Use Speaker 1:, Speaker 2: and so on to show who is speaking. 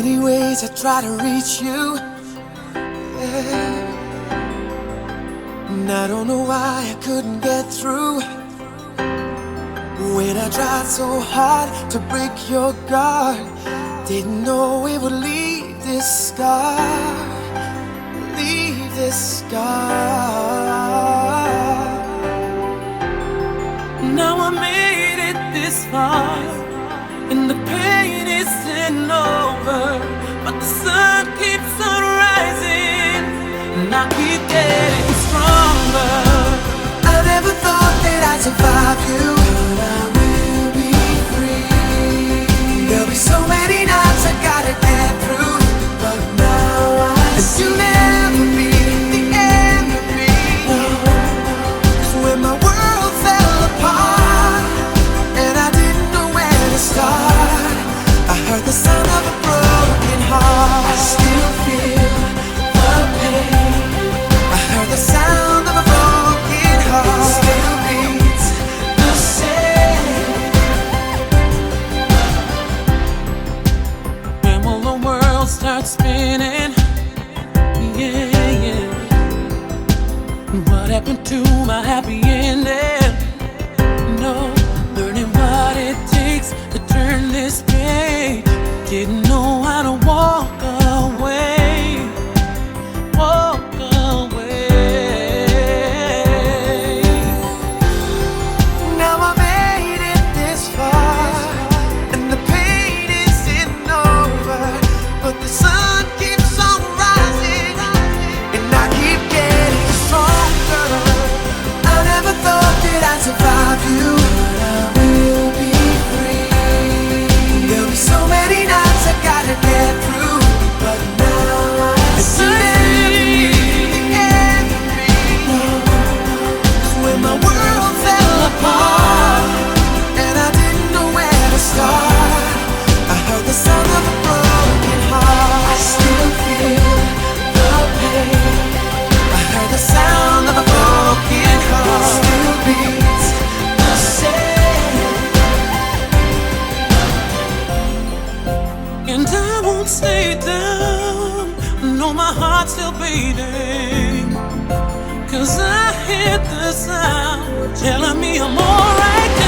Speaker 1: many ways I try to reach you, yeah. And I don't know why I couldn't get through. When I tried so hard to break your guard, didn't know it would leave this scar, leave this scar.
Speaker 2: Now I made it this far, and the pain isn't over, but the sun keeps on rising, and I keep getting stronger.
Speaker 1: I never thought that I'd survive you, but I will be free. There'll be so many nights I gotta get through, but now I see you'll never be the end of me. No. 'Cause when my world fell apart and I didn't know where to start, I heard the sound of a broken heart. I still feel the pain. I heard the sound of a broken heart. It still beats the same.
Speaker 2: When will the world start spinning? Yeah, yeah. What happened to my happy ending? No, learning what it takes to turn this page. Didn't know how to walk away, walk away.
Speaker 1: Now I made it this far, and the pain isn't over, but the sun keeps on rising, and I keep getting stronger. I never thought that I'd survive you, but I will be free. There'll be so many nights I gotta get through, but now I see the end of me. 'Cause when my world fell apart and I didn't know where to start, I heard the sound of a broken heart. I still feel the pain. I heard the sound of a broken heart. It still beats the same.
Speaker 2: And I won't stay down, no, my heart's still beating, 'cause I hear the sound telling me I'm alright.